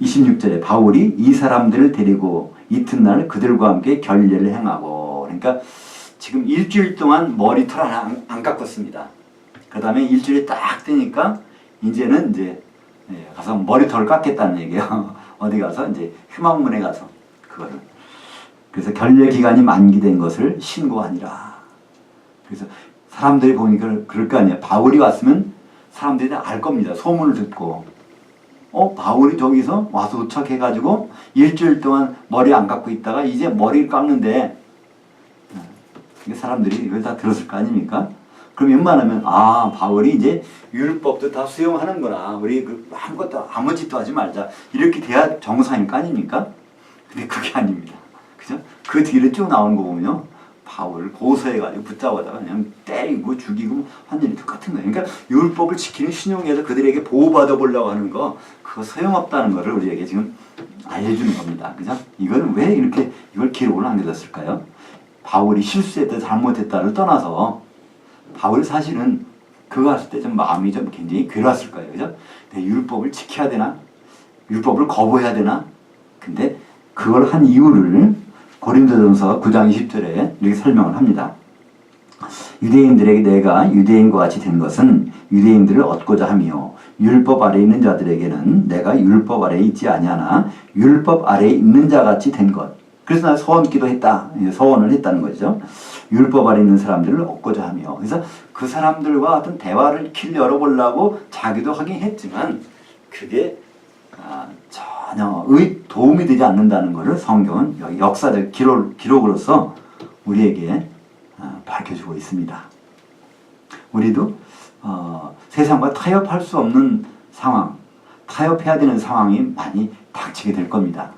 Speaker 1: 26절에 바울이 이 사람들을 데리고 이튿날 그들과 함께 결례를 행하고, 그러니까 지금 일주일 동안 머리털 안 깎았습니다. 그 다음에 일주일이 딱 되니까 이제는 이제 가서 머리털을 깎겠다는 얘기예요. 어디 가서 이제 휴망문에 가서 그거를. 그래서 결례 기간이 만기된 것을 신고하니라. 그래서 사람들이 보니까 그럴 거 아니에요. 바울이 왔으면 사람들이 다 알 겁니다. 소문을 듣고. 바울이 저기서 와서 도착해가지고 일주일 동안 머리 안 깎고 있다가 이제 머리를 깎는데 사람들이 이걸 다 들었을 거 아닙니까? 그럼 웬만하면 바울이 이제 율법도 다 수용하는구나. 우리 아무것도 아무 짓도 하지 말자. 이렇게 돼야 정상일 거 아닙니까? 근데 그게 아닙니다. 그죠? 그 뒤를 쭉 나오는 거 보면요. 바울을 고소해가지고 붙잡아다가 그냥 때리고 죽이고 한 일이 똑같은 거예요. 그러니까 율법을 지키는 신용에서 그들에게 보호받아 보려고 하는 거, 그거 소용없다는 거를 우리에게 지금 알려주는 겁니다. 그죠? 이건 왜 이렇게 이걸 기록을 남겨뒀을까요? 바울이 실수했다 잘못했다를 떠나서 바울이 사실은 그거 했을 때 좀 마음이 좀 굉장히 괴로웠을 거예요. 그죠? 내 율법을 지켜야 되나? 율법을 거부해야 되나? 근데 그걸 한 이유를 고린도전서 9장 20절에 이렇게 설명을 합니다. 유대인들에게 내가 유대인과 같이 된 것은 유대인들을 얻고자 함이요 율법 아래에 있는 자들에게는 내가 율법 아래에 있지 아니하나 율법 아래에 있는 자같이 된 것. 그래서 나 서원기도 했다. 서원을 했다는 거죠. 율법 아래에 있는 사람들을 얻고자 하며. 그래서 그 사람들과 어떤 대화를 길 열어보려고 자기도 하긴 했지만 그게 전혀 도움이 되지 않는다는 것을 성경은 여기 역사적 기록으로서 우리에게 밝혀주고 있습니다. 우리도 세상과 타협할 수 없는 상황, 타협해야 되는 상황이 많이 닥치게 될 겁니다.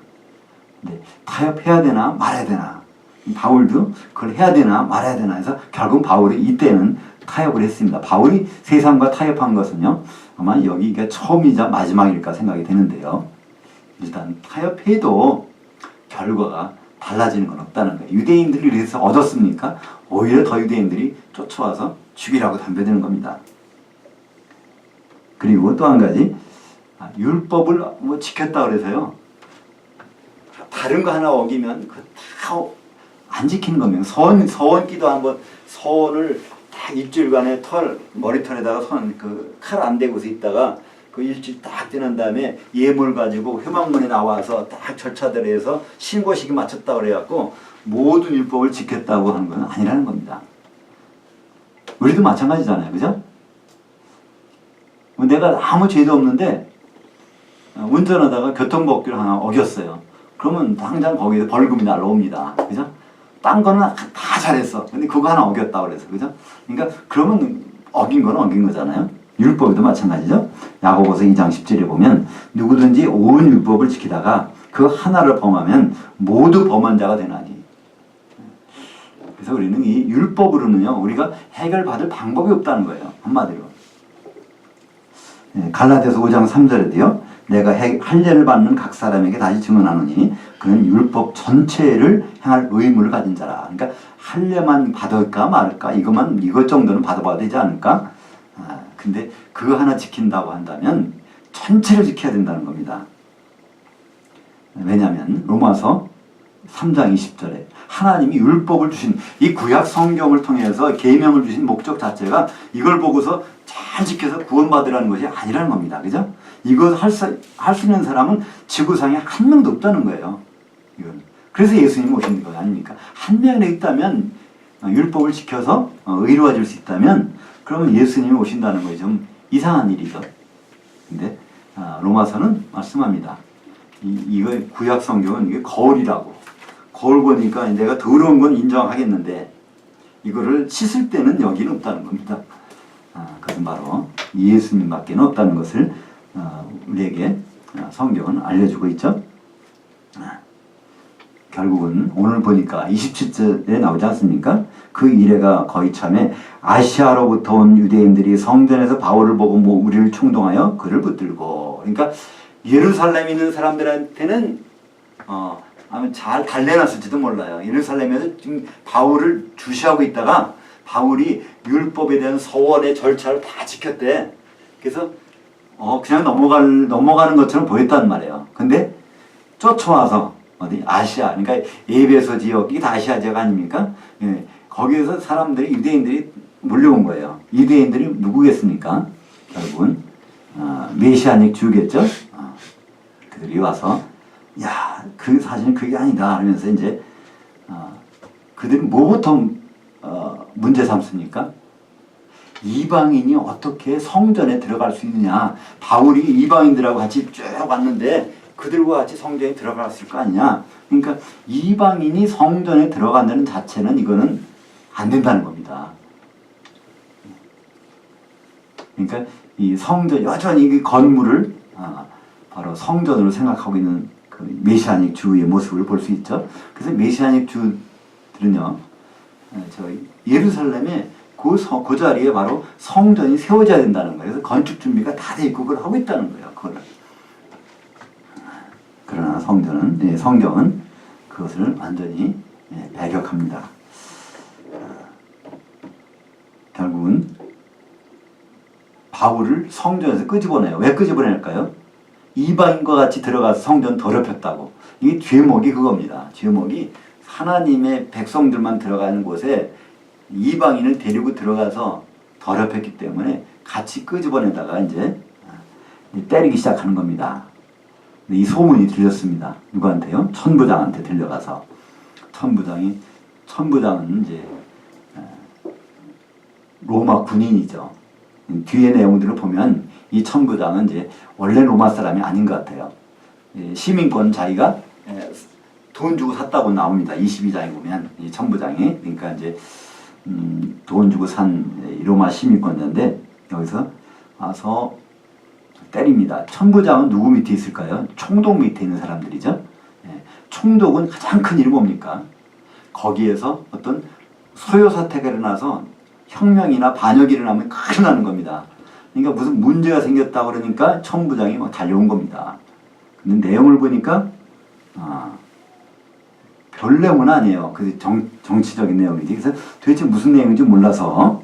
Speaker 1: 근데 타협해야 되나 말아야 되나, 바울도 그걸 해야 되나 말아야 되나 해서 결국 바울이 이때는 타협을 했습니다. 바울이 세상과 타협한 것은요, 아마 여기가 처음이자 마지막일까 생각이 되는데요. 일단 타협해도 결과가 달라지는 건 없다는 거예요. 유대인들이 그래서 얻었습니까? 오히려 더 유대인들이 쫓아와서 죽이라고 덤벼드는 겁니다. 그리고 또 한 가지, 율법을 지켰다 그래서요, 다른 거 하나 어기면 그 다 안 지키는 겁니다. 서원기도 한번 서원을 딱 일주일간에 머리털에다가 칼 안 대고서 있다가 그 일주일 딱 지난 다음에 예물 가지고 회막문에 나와서 딱 절차대로 해서 신고식이 마쳤다 그래갖고 모든 율법을 지켰다고 하는 건 아니라는 겁니다. 우리도 마찬가지잖아요. 그죠? 내가 아무 죄도 없는데 운전하다가 교통법규를 하나 어겼어요. 그러면 당장 거기서 벌금이 날라옵니다. 그죠? 딴 거는 다 잘했어. 근데 그거 하나 어겼다 그래서. 그죠? 그러니까 그러면 어긴 건 어긴 거잖아요. 율법에도 마찬가지죠. 야고보서 2장 10절에 보면 누구든지 온 율법을 지키다가 그 하나를 범하면 모두 범한 자가 되나니. 그래서 우리는 이 율법으로는요, 우리가 해결받을 방법이 없다는 거예요. 한마디로. 갈라디아서 5장 3절에도요. 내가 할례를 받는 각 사람에게 다시 증언하노니 그는 율법 전체를 행할 의무를 가진 자라. 그러니까 할례만 받을까 말까, 이것 정도는 받아봐야 되지 않을까? 근데 그거 하나 지킨다고 한다면 전체를 지켜야 된다는 겁니다. 왜냐하면 로마서 3장 20절에 하나님이 율법을 주신 이 구약 성경을 통해서 계명을 주신 목적 자체가 이걸 보고서 잘 지켜서 구원받으라는 것이 아니라는 겁니다. 그죠? 이걸 할 수 있는 사람은 지구상에 한 명도 없다는 거예요. 이건. 그래서 예수님이 오신 거 아닙니까? 한 명이 있다면 율법을 지켜서 의로워질 수 있다면 그러면 예수님이 오신다는 것이 좀 이상한 일이죠. 근데 로마서는 말씀합니다. 이거 구약 성경은 이게 거울이라고. 거울 보니까 내가 더러운 건 인정하겠는데 이거를 씻을 때는 여기는 없다는 겁니다. 그것은 바로 예수님밖에 없다는 것을 우리에게 성경은 알려주고 있죠. 결국은 오늘 보니까 27절에 나오지 않습니까? 그 이래가 거의 참에 아시아로부터 온 유대인들이 성전에서 바울을 보고 우리를 충동하여 그를 붙들고, 그러니까 예루살렘에 있는 사람들한테는 아마 잘 달래놨을지도 몰라요. 예루살렘에서 지금 바울을 주시하고 있다가 바울이 율법에 대한 서원의 절차를 다 지켰대. 그래서 그냥 넘어가는 것처럼 보였단 말이에요. 근데 쫓아와서 어디 아시아, 그러니까 에베소 지역, 이게 다 아시아 지역 아닙니까? 예, 거기에서 사람들이 유대인들이 몰려온 거예요. 유대인들이 누구겠습니까? 결국은 메시아닉 주겠죠. 그들이 와서 야, 그 사실은 그게 아니다 하면서 이제 그들이 뭐부터 문제 삼습니까? 이방인이 어떻게 성전에 들어갈 수 있느냐? 바울이 이방인들하고 같이 쭉 왔는데 그들과 같이 성전에 들어갔을 거 아니냐? 그러니까 이방인이 성전에 들어간다는 자체는 이거는 안 된다는 겁니다. 그러니까 이 성전, 여전히 이 건물을 바로 성전으로 생각하고 있는 그 메시아닉 주의 모습을 볼 수 있죠. 그래서 메시아닉 주들은요, 저희 예루살렘에 그 자리에 바로 성전이 세워져야 된다는 거예요. 그래서 건축 준비가 다 돼 있고 그걸 하고 있다는 거예요. 그거를. 그러나 성경은 그것을 완전히 배격합니다. 결국은 바울을 성전에서 끄집어내요. 왜 끄집어낼까요? 이방인과 같이 들어가서 성전 더럽혔다고. 이게 죄목이 그겁니다. 죄목이 하나님의 백성들만 들어가는 곳에 이방인을 데리고 들어가서 더럽혔기 때문에 같이 끄집어내다가 이제 때리기 시작하는 겁니다. 이 소문이 들렸습니다. 누구한테요? 천부장한테 들려가서 천부장은 이제 로마 군인이죠. 뒤에 내용들을 보면 이 천부장은 이제 원래 로마 사람이 아닌 것 같아요. 시민권 자기가 돈 주고 샀다고 나옵니다. 22장에 보면 이 천부장이, 그러니까 이제 돈 주고 산 로마 시민권자인데 여기서 와서 때립니다. 천부장은 누구 밑에 있을까요? 총독 밑에 있는 사람들이죠. 총독은 가장 큰 일이 뭡니까? 거기에서 어떤 소요 사태가 일어나서 혁명이나 반역이 일어나면 큰일 나는 겁니다. 그러니까 무슨 문제가 생겼다 그러니까 천부장이 막 달려온 겁니다. 근데 내용을 보니까 별 내용은 아니에요. 그 정치적인 내용이지. 그래서 도대체 무슨 내용인지 몰라서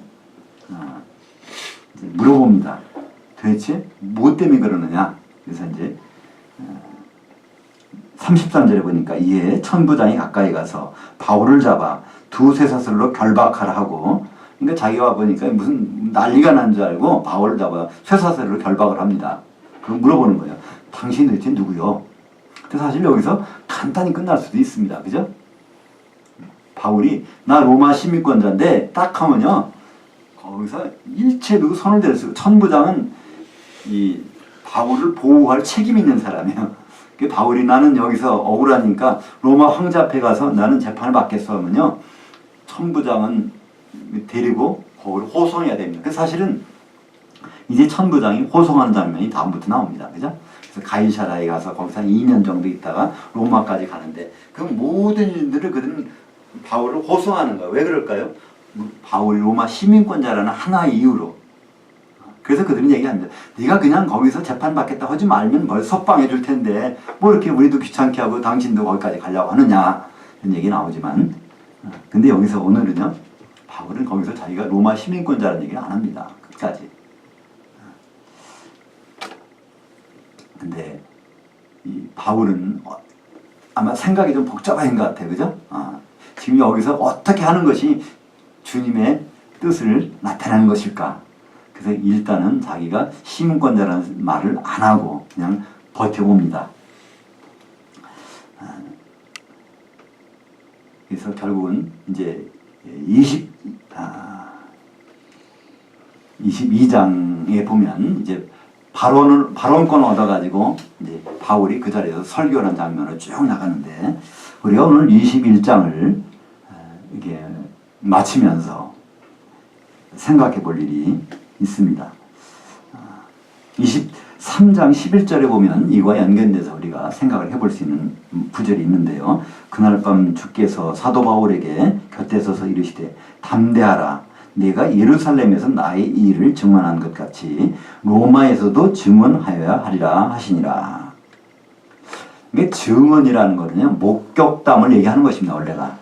Speaker 1: 이제 물어봅니다. 도대체 뭐 때문에 그러느냐? 그래서 이제 33절에 보니까 이에 천부장이 가까이 가서 바울을 잡아 두 쇠사슬로 결박하라 하고, 그러니까 자기가 보니까 무슨 난리가 난 줄 알고 바울을 잡아 쇠사슬로 결박을 합니다. 그럼 물어보는 거예요. 당신 도대체 누구요? 근데 사실 여기서 간단히 끝날 수도 있습니다. 그죠? 바울이 나 로마 시민권자인데 딱 하면요, 거기서 일체도 손을 댈 수, 천부장은 이 바울을 보호할 책임이 있는 사람이에요. 바울이 나는 여기서 억울하니까 로마 황제 앞에 가서 나는 재판을 받겠어 하면요, 천부장은 데리고 거기를 호송해야 됩니다. 그래서 사실은 이제 천부장이 호송하는 장면이 다음부터 나옵니다. 그죠? 그래서 가이사라에 가서 거기서 한 2년 정도 있다가 로마까지 가는데 그 모든 일들을 그들은 바울을 호송하는 거예요. 왜 그럴까요? 바울이 로마 시민권자라는 하나의 이유로. 그래서 그들은 얘기합니다. 네가 그냥 거기서 재판받겠다 하지 말면 뭘 석방해 줄 텐데 뭐 이렇게 우리도 귀찮게 하고 당신도 거기까지 가려고 하느냐, 이런 얘기 나오지만, 근데 여기서 오늘은요, 바울은 거기서 자기가 로마 시민권자라는 얘기를 안 합니다. 끝까지. 근데 이 바울은 아마 생각이 좀 복잡한 것 같아요. 그죠? 지금 여기서 어떻게 하는 것이 주님의 뜻을 나타내는 것일까? 그래서 일단은 자기가 시민권자라는 말을 안 하고 그냥 버텨봅니다. 그래서 결국은 이제 22장에 보면 이제 발언권을 얻어가지고 이제 바울이 그 자리에서 설교하는 장면을 쭉 나가는데, 우리가 오늘 21장을 이게 마치면서 생각해 볼 일이 있습니다. 23장 11절에 보면 이와 연결돼서 우리가 생각을 해볼 수 있는 구절이 있는데요. 그날 밤 주께서 사도 바울에게 곁에 서서 이르시되 담대하라. 내가 예루살렘에서 나의 일을 증언한 것 같이 로마에서도 증언하여야 하리라 하시니라. 이게 증언이라는 것은요, 목격담을 얘기하는 것입니다. 원래가.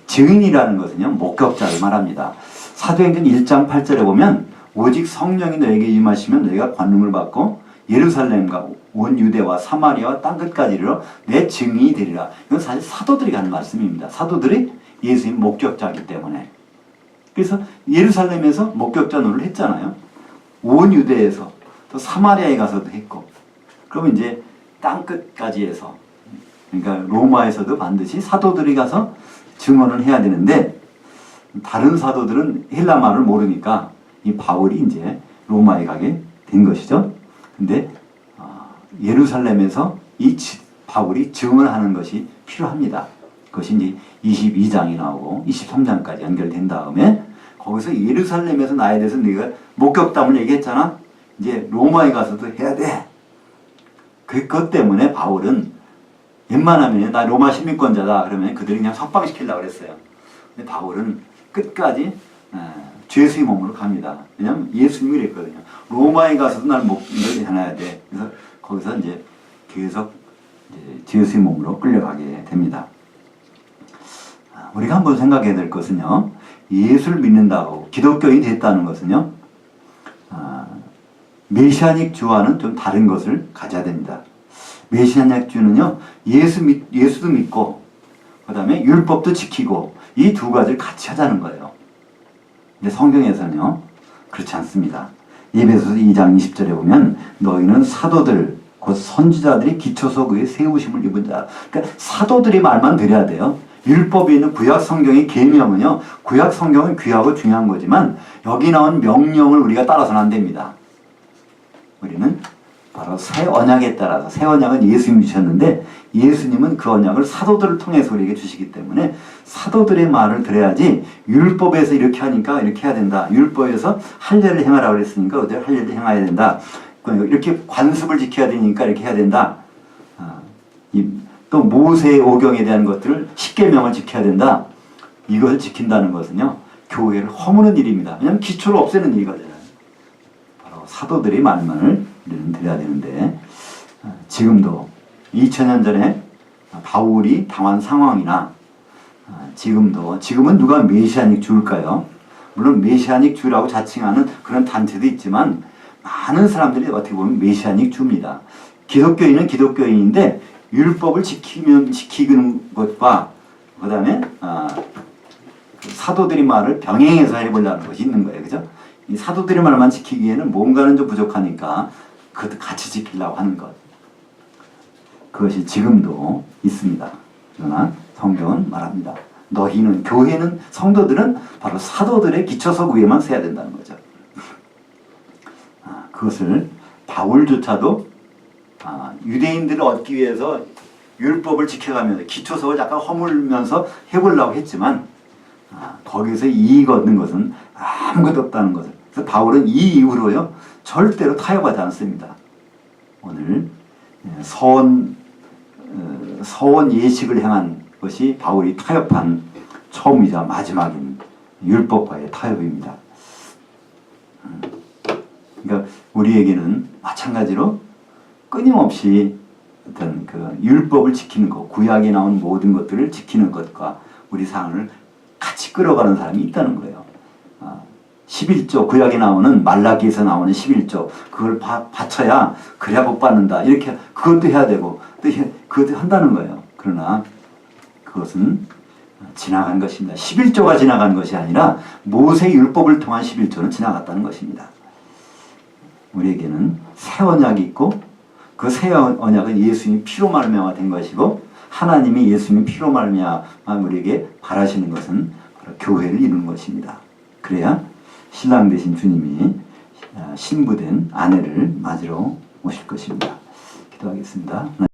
Speaker 1: 증인이라는 것은요, 목격자를 말합니다. 사도행전 1장 8절에 보면 오직 성령이 너에게 임하시면 너희가 권능을 받고 예루살렘과 온 유대와 사마리아와 땅끝까지 이르러 내 증인이 되리라. 이건 사실 사도들이 하는 말씀입니다. 사도들이 예수님 목격자이기 때문에. 그래서 예루살렘에서 목격자 노릇을 했잖아요. 온 유대에서 또 사마리아에 가서도 했고, 그러면 이제 땅끝까지 해서, 그러니까 로마에서도 반드시 사도들이 가서 증언을 해야 되는데, 다른 사도들은 헬라 말을 모르니까 이 바울이 이제 로마에 가게 된 것이죠. 근데 예루살렘에서 이 바울이 증언하는 것이 필요합니다. 그것이 이제 22장이 나오고 23장까지 연결된 다음에 거기서 예루살렘에서 나에 대해서 네가 목격담을 얘기했잖아. 이제 로마에 가서도 해야 돼. 그것 때문에 바울은 웬만하면 나 로마 시민권자다 그러면 그들이 그냥 석방시키려고 그랬어요. 근데 바울은 끝까지 죄수의 몸으로 갑니다. 왜냐면 예수님이 그랬거든요. 로마에 가서도 날 목격을 해놔야 돼. 그래서 거기서 이제 계속 이제 죄수의 몸으로 끌려가게 됩니다. 우리가 한번 생각해야 될 것은요, 예수를 믿는다고 기독교인이 됐다는 것은요, 메시아닉 주와는 좀 다른 것을 가져야 됩니다. 메시아닉 주는요, 예수도 믿고 그 다음에 율법도 지키고 이 두 가지를 같이 하자는 거예요. 근데 성경에서는요 그렇지 않습니다. 에베소서 2장 20절에 보면 너희는 사도들 곧 선지자들이 기초석 위에 세우심을 입은 자. 그러니까 사도들이 말만 드려야 돼요. 율법에 있는 구약 성경의 계명은요, 구약 성경은 귀하고 중요한 거지만 여기 나온 명령을 우리가 따라서는 안 됩니다. 우리는 바로 새 언약에 따라서, 새 언약은 예수님이 주셨는데 예수님은 그 언약을 사도들을 통해서 우리에게 주시기 때문에 사도들의 말을 들어야지, 율법에서 이렇게 하니까 이렇게 해야 된다, 율법에서 할례를 행하라고 그랬으니까 어디 할례를 행해야 된다, 이렇게 관습을 지켜야 되니까 이렇게 해야 된다, 또 모세의 오경에 대한 것들을 십계명을 지켜야 된다, 이것을 지킨다는 것은요 교회를 허무는 일입니다. 왜냐하면 기초를 없애는 일이거든요. 바로 사도들의 말만을 우리는 드려야 되는데, 지금도 2000년 전에 바울이 당한 상황이나 지금은 누가 메시아닉 주일까요? 물론 메시아닉 주라고 자칭하는 그런 단체도 있지만 많은 사람들이 어떻게 보면 메시아닉 주입니다. 기독교인은 기독교인인데 율법을 지키는 것과 그 다음에 사도들의 말을 병행해서 해보려는 것이 있는 거예요. 그죠? 이 사도들의 말만 지키기에는 뭔가는 좀 부족하니까 그것도 같이 지키려고 하는 것. 그것이 지금도 있습니다. 그러나 성경은 말합니다. 너희는, 교회는, 성도들은 바로 사도들의 기초석 위에만 서야 된다는 거죠. 그것을 바울조차도 유대인들을 얻기 위해서 율법을 지켜가면서 기초석을 약간 허물면서 해보려고 했지만 거기서 이익 얻는 것은 아무것도 없다는 것을. 그래서 바울은 이 이후로요 절대로 타협하지 않습니다. 오늘 서원 예식을 행한 것이 바울이 타협한 처음이자 마지막인 율법과의 타협입니다. 그러니까 우리에게는 마찬가지로 끊임없이 어떤 그 율법을 지키는 것, 구약에 나온 모든 것들을 지키는 것과 우리 삶을 같이 끌어가는 사람이 있다는 거예요. 11조, 구약에 나오는 말라기에서 나오는 11조, 그걸 바쳐야 그래야 복 받는다. 이렇게 그것도 해야 되고 또 그것도 한다는 거예요. 그러나 그것은 지나간 것입니다. 11조가 지나간 것이 아니라 모세 율법을 통한 11조는 지나갔다는 것입니다. 우리에게는 새 언약이 있고 그 새 언약은 예수님 피로 말미암아 된 것이고 하나님이 예수님 피로 말미암아 우리에게 바라시는 것은 바로 교회를 이루는 것입니다. 그래야 신랑 되신 주님이 신부된 아내를 맞으러 오실 것입니다. 기도하겠습니다.